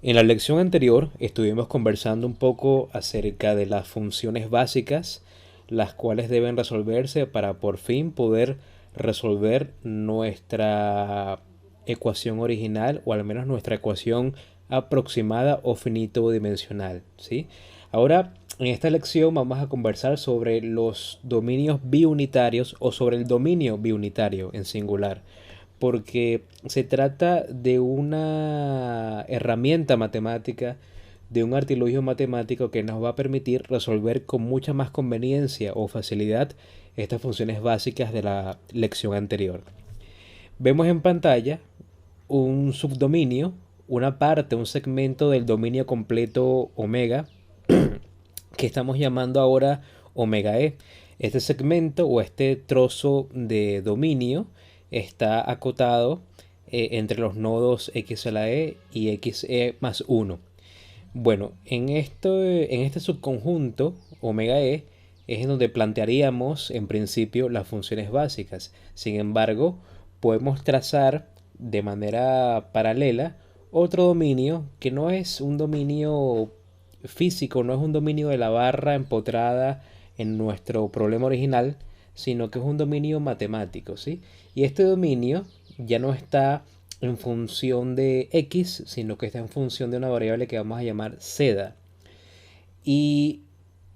En la lección anterior estuvimos conversando un poco acerca de las funciones básicas, las cuales deben resolverse para por fin poder resolver nuestra ecuación original o al menos nuestra ecuación aproximada o finito-dimensional, ¿sí? Ahora, en esta lección vamos a conversar sobre los dominios biunitarios o sobre el dominio biunitario en singular, porque se trata de una herramienta matemática, de un artilugio matemático que nos va a permitir resolver con mucha más conveniencia o facilidad estas funciones básicas de la lección anterior. Vemos en pantalla un subdominio, una parte, un segmento del dominio completo omega, que estamos llamando ahora omega e. Este segmento o este trozo de dominio está acotado entre los nodos x a la e y xe más 1. Bueno, en este subconjunto omega e es en donde plantearíamos en principio las funciones básicas. Sin embargo, podemos trazar de manera paralela otro dominio que no es un dominio físico, no es un dominio de la barra empotrada en nuestro problema original, sino que es un dominio matemático, ¿sí? Y este dominio ya no está en función de x, sino que está en función de una variable que vamos a llamar zeta. Y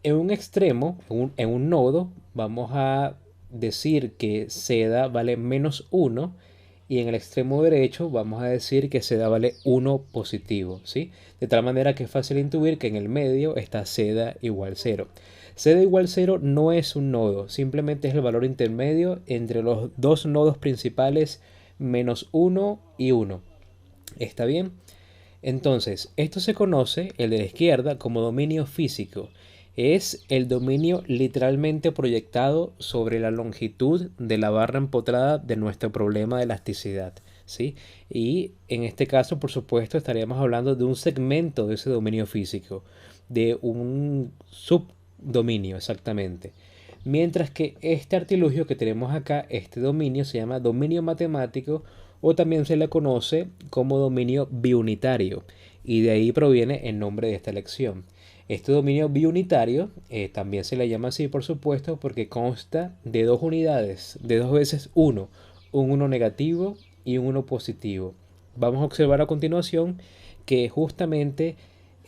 en un extremo, en un nodo, vamos a decir que zeta vale menos 1 y en el extremo derecho vamos a decir que zeta vale 1 positivo, ¿sí? De tal manera que es fácil intuir que en el medio está zeta igual 0. Zeta igual 0 no es un nodo, simplemente es el valor intermedio entre los dos nodos principales menos 1 y 1. ¿Está bien? Entonces, esto se conoce, el de la izquierda, como dominio físico. Es el dominio literalmente proyectado sobre la longitud de la barra empotrada de nuestro problema de elasticidad, ¿sí? Y en este caso, por supuesto, estaríamos hablando de un segmento de ese dominio físico, de un subdominio exactamente. Mientras que este artilugio que tenemos acá, este dominio, se llama dominio matemático o también se le conoce como dominio biunitario y de ahí proviene el nombre de esta lección. Este dominio biunitario también se le llama así, por supuesto, porque consta de dos unidades, de dos veces uno, un 1 negativo y un 1 positivo. Vamos a observar a continuación que justamente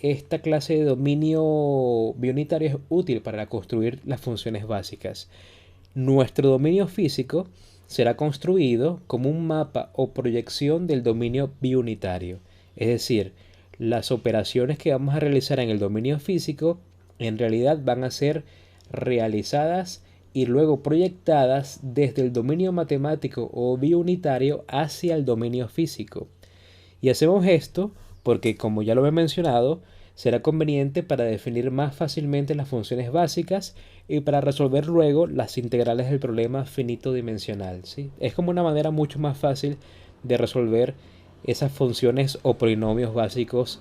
esta clase de dominio biunitario es útil para construir las funciones básicas. Nuestro dominio físico será construido como un mapa o proyección del dominio biunitario. Es decir, las operaciones que vamos a realizar en el dominio físico en realidad van a ser realizadas y luego proyectadas desde el dominio matemático o biunitario hacia el dominio físico. Y hacemos esto porque, como ya lo he mencionado, será conveniente para definir más fácilmente las funciones básicas y para resolver luego las integrales del problema finito dimensional, ¿sí? Es como una manera mucho más fácil de resolver esas funciones o polinomios básicos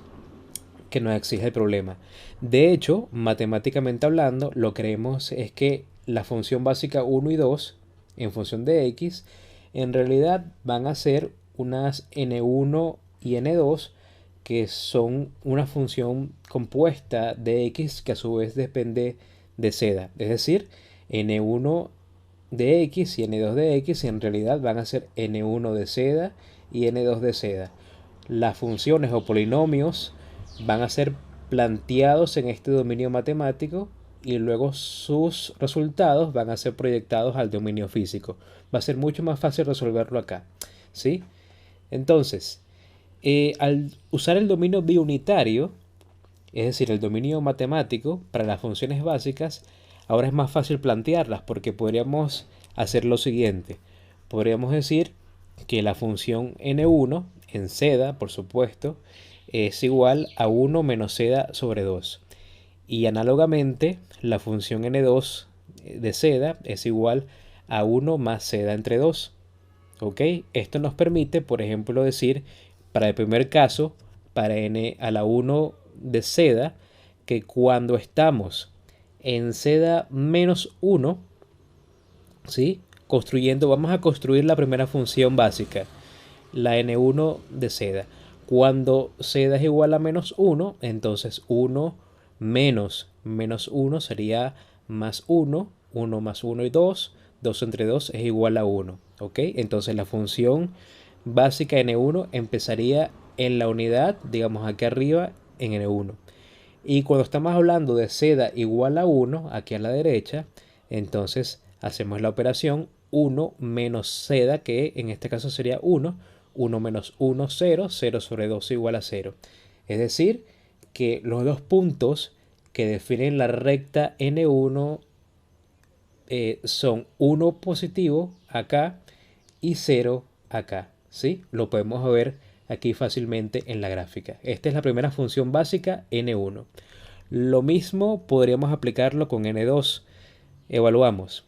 que nos exige el problema. De hecho, matemáticamente hablando, lo que creemos es que la función básica 1 y 2 en función de x en realidad van a ser unas n1 y n2 que son una función compuesta de x que a su vez depende de zeta. Es decir, n1 de x y n2 de x en realidad van a ser n1 de zeta y n2 de zeta. Las funciones o polinomios van a ser planteados en este dominio matemático y luego sus resultados van a ser proyectados al dominio físico. Va a ser mucho más fácil resolverlo acá, ¿sí? Entonces, al usar el dominio biunitario, es decir, el dominio matemático para las funciones básicas, ahora es más fácil plantearlas porque podríamos hacer lo siguiente. Podríamos decir que la función n1 en zeta, por supuesto, es igual a 1 menos zeta sobre 2. Y análogamente, la función n2 de zeta es igual a 1 más zeta entre 2. ¿Ok? Esto nos permite, por ejemplo, decir, para el primer caso, para n a la 1 de zeta, que cuando estamos en zeta menos 1, ¿sí? Vamos a construir la primera función básica, la n1 de zeta. Cuando z es igual a menos 1, entonces 1 menos 1 sería más 1, 1 más 1 y 2, 2 entre 2 es igual a 1, ¿ok? Entonces la función básica n1 empezaría en la unidad, digamos aquí arriba, en n1. Y cuando estamos hablando de z igual a 1, aquí a la derecha, entonces hacemos la operación 1 menos z, que en este caso sería 1, 1 menos 1, 0, 0 sobre 2 igual a 0. Es decir, que los dos puntos que definen la recta n1 son 1 positivo acá y 0 acá, ¿sí? Lo podemos ver aquí fácilmente en la gráfica. Esta es la primera función básica, n1. Lo mismo podríamos aplicarlo con n2. Evaluamos.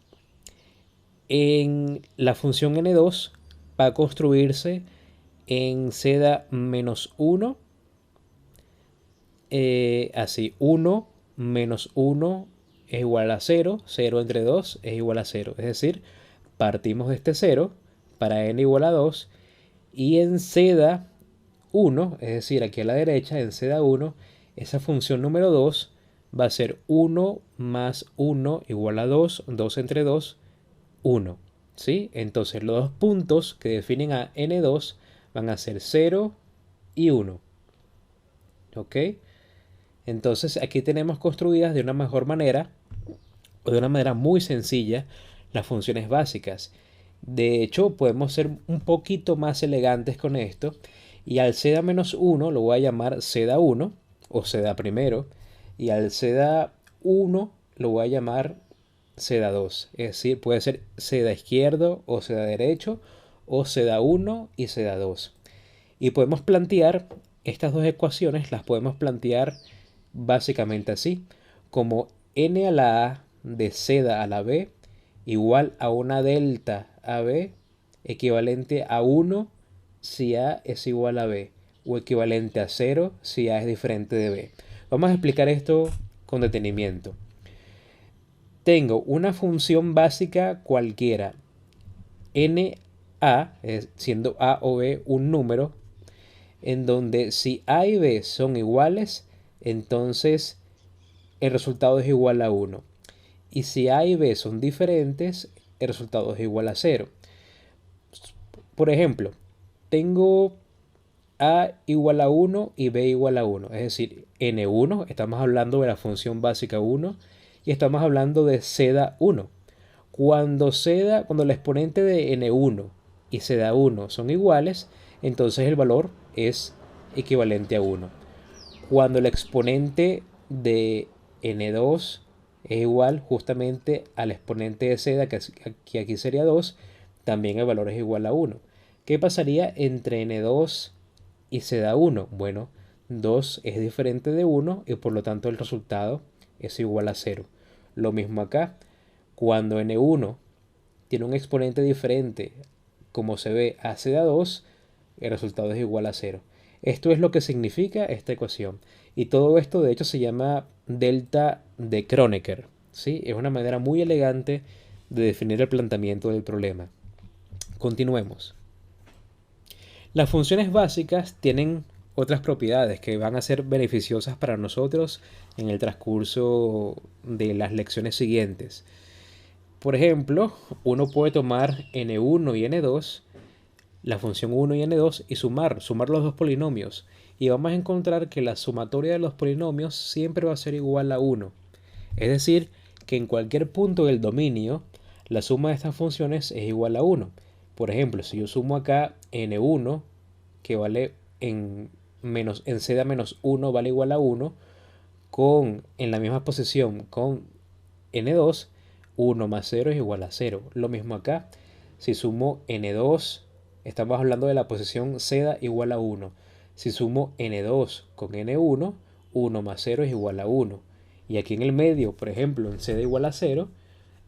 En la función n2 va a construirse en z menos 1, así, 1 menos 1 es igual a 0, 0 entre 2 es igual a 0. Es decir, partimos de este 0 para n igual a 2 y en z 1, es decir, aquí a la derecha, en z 1, esa función número 2 va a ser 1 más 1 igual a 2, 2 entre 2, 1. ¿Sí? Entonces los dos puntos que definen a n2 van a ser 0 y 1. ¿Ok? Entonces aquí tenemos construidas de una mejor manera, o de una manera muy sencilla, las funciones básicas. De hecho, podemos ser un poquito más elegantes con esto. Y al z-1 lo voy a llamar z1 o z primero. Y al z1 lo voy a llamar z2. Es decir, puede ser z izquierdo o z derecho o z1 y z2. Y podemos plantear estas dos ecuaciones, las podemos plantear básicamente así, como n a la a de z a la b igual a una delta AB equivalente a 1 si A es igual a B, o equivalente a 0 si A es diferente de B. Vamos a explicar esto con detenimiento. Tengo una función básica cualquiera, NA, siendo A o B un número, en donde si A y B son iguales, entonces el resultado es igual a 1. Y si A y B son diferentes, el resultado es igual a 0. Por ejemplo, tengo A igual a 1 y B igual a 1. Es decir, N1, estamos hablando de la función básica 1 y estamos hablando de Z1. Cuando el exponente de N1 y Z1 son iguales, entonces el valor es equivalente a 1. Cuando el exponente de N2 es igual justamente al exponente de Z, que aquí sería 2, también el valor es igual a 1. ¿Qué pasaría entre N2 y Z1? Bueno, 2 es diferente de 1 y por lo tanto el resultado es igual a 0. Lo mismo acá. Cuando N1 tiene un exponente diferente, como se ve a Z2, el resultado es igual a 0. Esto es lo que significa esta ecuación. Y todo esto de hecho se llama delta de Kronecker, ¿sí? Es una manera muy elegante de definir el planteamiento del problema. Continuemos. Las funciones básicas tienen otras propiedades que van a ser beneficiosas para nosotros en el transcurso de las lecciones siguientes. Por ejemplo, uno puede tomar n1 y n2, la función 1 y n2, y sumar los dos polinomios. Y vamos a encontrar que la sumatoria de los polinomios siempre va a ser igual a 1. Es decir, que en cualquier punto del dominio, la suma de estas funciones es igual a 1. Por ejemplo, si yo sumo acá n1, que vale en z menos 1 vale igual a 1, en la misma posición con n2, 1 más 0 es igual a 0. Lo mismo acá, si sumo n2, estamos hablando de la posición z igual a 1. Si sumo n2 con n1, 1 más 0 es igual a 1. Y aquí en el medio, por ejemplo, en z igual a 0,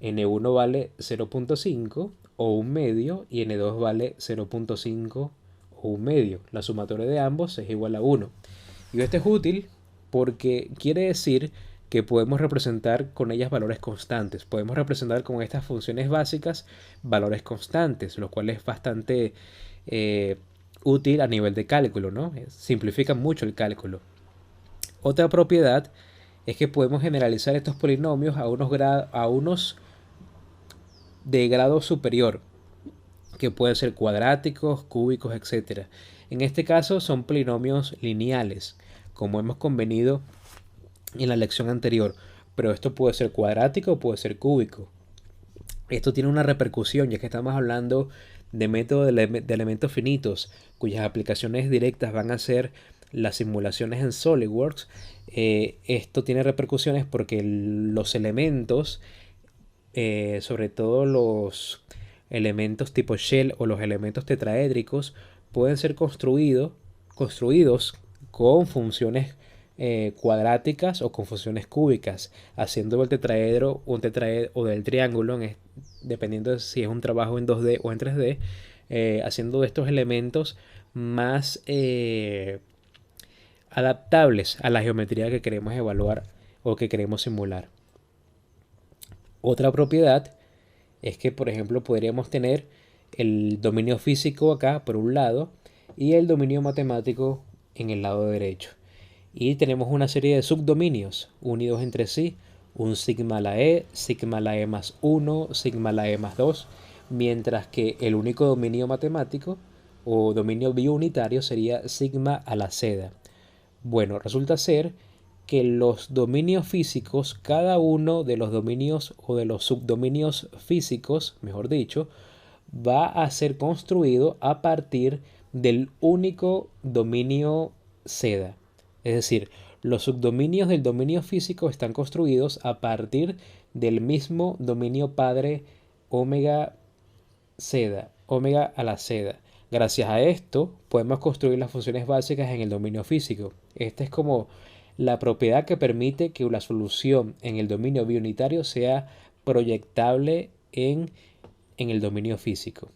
n1 vale 0.5 o un medio y n2 vale 0.5 o un medio. La sumatoria de ambos es igual a 1. Y esto es útil porque quiere decir que podemos representar con ellas valores constantes. Podemos representar con estas funciones básicas valores constantes, lo cual es bastante útil a nivel de cálculo, ¿no? Simplifica mucho el cálculo. Otra propiedad es que podemos generalizar estos polinomios a unos de grado superior, que pueden ser cuadráticos, cúbicos, etc. En este caso son polinomios lineales, como hemos convenido en la lección anterior, pero esto puede ser cuadrático o puede ser cúbico. Esto tiene una repercusión, ya que estamos hablando de métodos de elementos finitos, cuyas aplicaciones directas van a ser las simulaciones en SolidWorks. Esto tiene repercusiones porque los elementos, sobre todo los elementos tipo shell o los elementos tetraédricos, pueden ser construidos con funciones cuadráticas o con funciones cúbicas, haciendo del tetraedro un tetraedro o del triángulo, dependiendo de si es un trabajo en 2D o en 3D, haciendo de estos elementos más adaptables a la geometría que queremos evaluar o que queremos simular. Otra propiedad es que, por ejemplo, podríamos tener el dominio físico acá por un lado y el dominio matemático en el lado derecho. Y tenemos una serie de subdominios unidos entre sí, un sigma a la e más 1, sigma a la e más 2, mientras que el único dominio matemático o dominio biunitario sería sigma a la z. Bueno, resulta ser que los dominios físicos, cada uno de los dominios o de los subdominios físicos, mejor dicho, va a ser construido a partir del único dominio z. Es decir, los subdominios del dominio físico están construidos a partir del mismo dominio padre omega z, omega a la z. Gracias a esto podemos construir las funciones básicas en el dominio físico. Esta es como la propiedad que permite que la solución en el dominio biunitario sea proyectable en el dominio físico.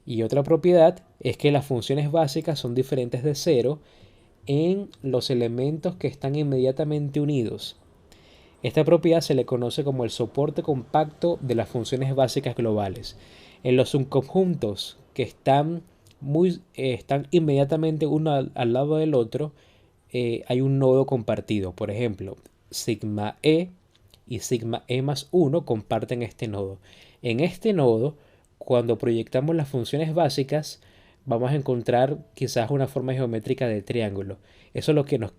Y otra propiedad es que las funciones básicas son diferentes de cero en los elementos que están inmediatamente unidos. Esta propiedad se le conoce como el soporte compacto de las funciones básicas globales. En los subconjuntos que están inmediatamente uno al lado del otro, hay un nodo compartido. Por ejemplo, sigma e y sigma e más 1 comparten este nodo. En este nodo, cuando proyectamos las funciones básicas, vamos a encontrar quizás una forma geométrica de triángulo. Eso lo que nos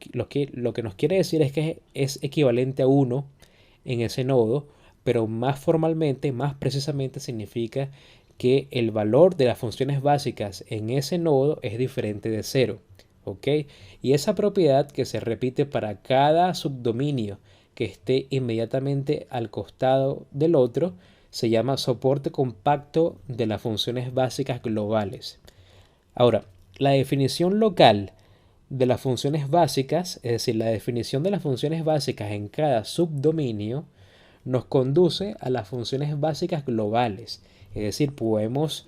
quiere decir es que es equivalente a 1 en ese nodo, pero más formalmente, más precisamente, significa que el valor de las funciones básicas en ese nodo es diferente de 0. ¿Ok? Y esa propiedad que se repite para cada subdominio que esté inmediatamente al costado del otro se llama soporte compacto de las funciones básicas globales. Ahora, la definición local de las funciones básicas, es decir, la definición de las funciones básicas en cada subdominio, nos conduce a las funciones básicas globales. Es decir, podemos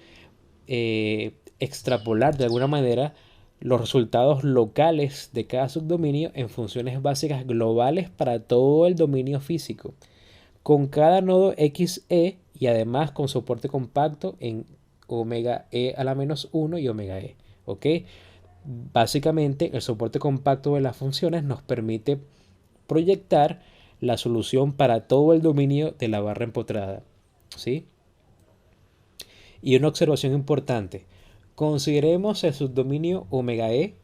extrapolar de alguna manera los resultados locales de cada subdominio en funciones básicas globales para todo el dominio físico, con cada nodo XE y además con soporte compacto en omega e a la menos 1 y omega e. ¿Ok? Básicamente, el soporte compacto de las funciones nos permite proyectar la solución para todo el dominio de la barra empotrada. ¿Sí? Y una observación importante. Consideremos el subdominio omega e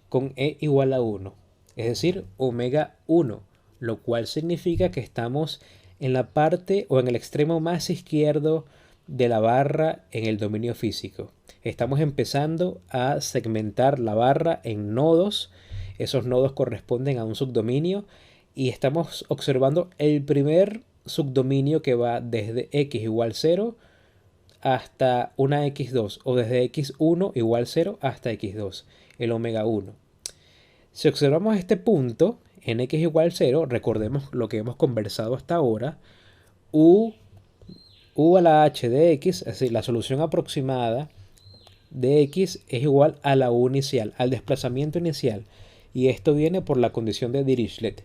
con e igual a 1, es decir, omega 1, lo cual significa que estamos en la parte o en el extremo más izquierdo de la barra en el dominio físico. Estamos empezando a segmentar la barra en nodos. Esos nodos corresponden a un subdominio y estamos observando el primer subdominio que va desde x igual 0 hasta una x2 o desde x1 igual 0 hasta x2, el omega 1. Si observamos este punto en x igual 0, recordemos lo que hemos conversado hasta ahora, u a la h de x, es decir, la solución aproximada de x es igual a la u inicial, al desplazamiento inicial, y esto viene por la condición de Dirichlet.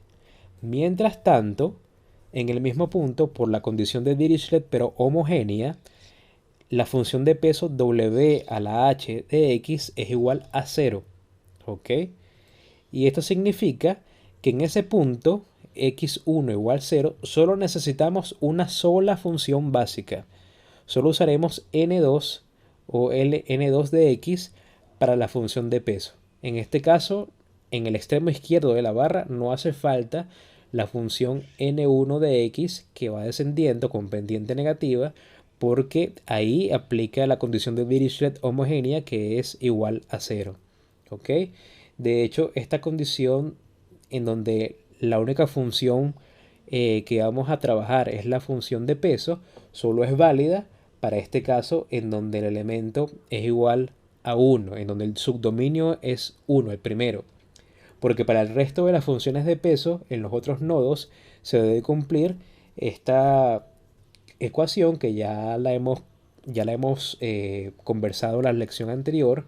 Mientras tanto, en el mismo punto, por la condición de Dirichlet pero homogénea, la función de peso w a la h de x es igual a 0. ¿Ok? Y esto significa que en ese punto x1 igual 0 solo necesitamos una sola función básica. Solo usaremos n2 o n2 de x para la función de peso. En este caso, en el extremo izquierdo de la barra no hace falta la función n1 de x que va descendiendo con pendiente negativa, porque ahí aplica la condición de Dirichlet homogénea, que es igual a 0. ¿Ok? De hecho, esta condición en donde la única función que vamos a trabajar es la función de peso, solo es válida para este caso en donde el elemento es igual a 1, en donde el subdominio es 1, el primero. Porque para el resto de las funciones de peso, en los otros nodos, se debe cumplir esta ecuación que ya la hemos conversado en la lección anterior,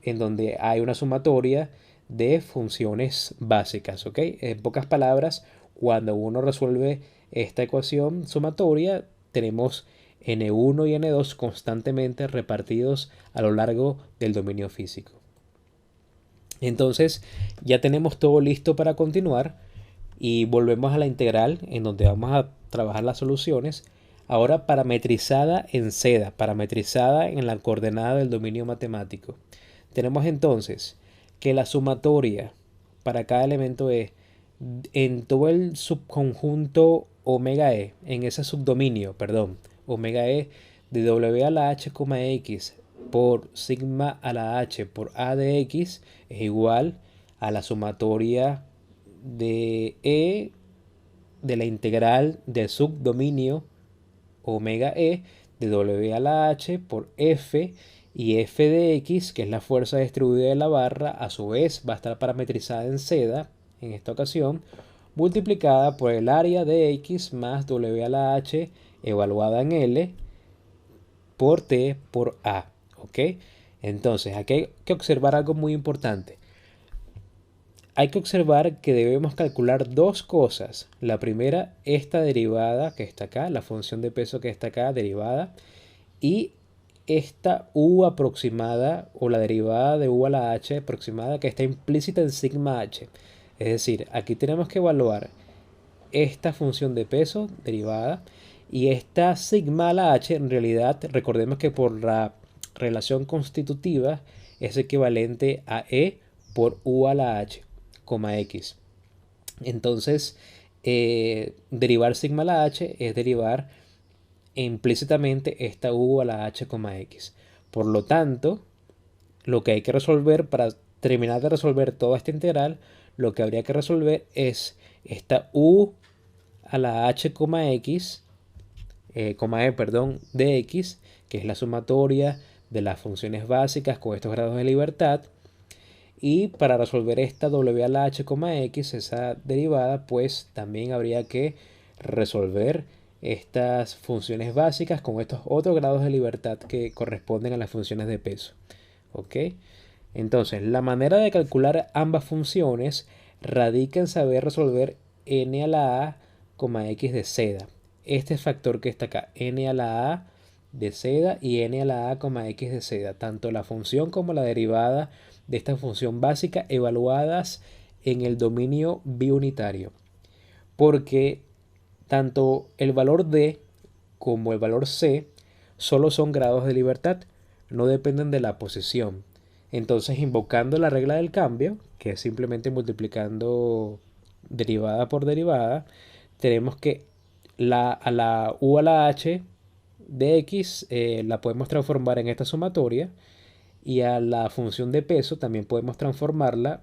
en donde hay una sumatoria de funciones básicas, ¿ok? En pocas palabras, cuando uno resuelve esta ecuación sumatoria, tenemos n1 y n2 constantemente repartidos a lo largo del dominio físico. Entonces, ya tenemos todo listo para continuar y volvemos a la integral en donde vamos a trabajar las soluciones. Ahora parametrizada en seda, parametrizada en la coordenada del dominio matemático. Tenemos entonces que la sumatoria para cada elemento E en todo el subconjunto omega E, en ese subdominio, perdón, omega E de W a la H, X por sigma a la H por A de X es igual a la sumatoria de E de la integral del subdominio omega E de W a la H por F, y F de X, que es la fuerza distribuida de la barra, a su vez va a estar parametrizada en seda, en esta ocasión, multiplicada por el área de X más W a la H evaluada en L por T por A. ¿Ok? Entonces, aquí hay que observar algo muy importante. Hay que observar que debemos calcular dos cosas. La primera, esta derivada que está acá, la función de peso que está acá, derivada, y esta u aproximada o la derivada de u a la h aproximada que está implícita en sigma h. Es decir, aquí tenemos que evaluar esta función de peso derivada y esta sigma a la h. En realidad, recordemos que por la relación constitutiva es equivalente a e por u a la h, x. Entonces, derivar sigma a la h es derivar implícitamente esta u a la h, x. Por lo tanto, lo que hay que resolver para terminar de resolver toda esta integral, lo que habría que resolver es esta u a la h, x, de x, que es la sumatoria de las funciones básicas con estos grados de libertad. Y para resolver esta w a la h, x, esa derivada, pues también habría que resolver estas funciones básicas con estos otros grados de libertad que corresponden a las funciones de peso. ¿Ok? Entonces, la manera de calcular ambas funciones radica en saber resolver n a la a, x de seda. Este factor que está acá, n a la a de seda y n a la a, x de seda. Tanto la función como la derivada de esta función básica evaluadas en el dominio biunitario. Porque tanto el valor D como el valor C solo son grados de libertad, no dependen de la posición. Entonces, invocando la regla del cambio, que es simplemente multiplicando derivada por derivada, tenemos que a la u a la h de x la podemos transformar en esta sumatoria, y a la función de peso también podemos transformarla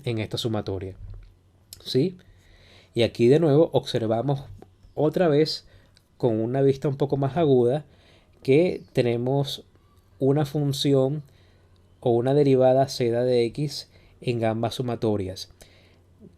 en esta sumatoria. ¿Sí? Y aquí de nuevo observamos otra vez con una vista un poco más aguda que tenemos una función o una derivada seda de x en ambas sumatorias.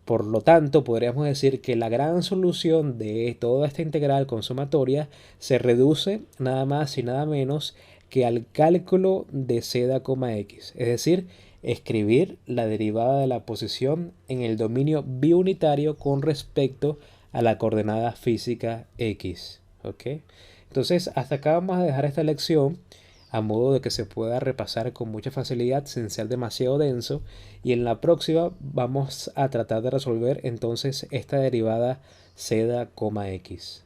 Por lo tanto, podríamos decir que la gran solución de toda esta integral con sumatoria se reduce nada más y nada menos que al cálculo de seda, x. Es decir, escribir la derivada de la posición en el dominio biunitario con respecto a la coordenada física x. ¿Ok? Entonces, hasta acá vamos a dejar esta lección a modo de que se pueda repasar con mucha facilidad sin ser demasiado denso. Y en la próxima vamos a tratar de resolver entonces esta derivada z, x.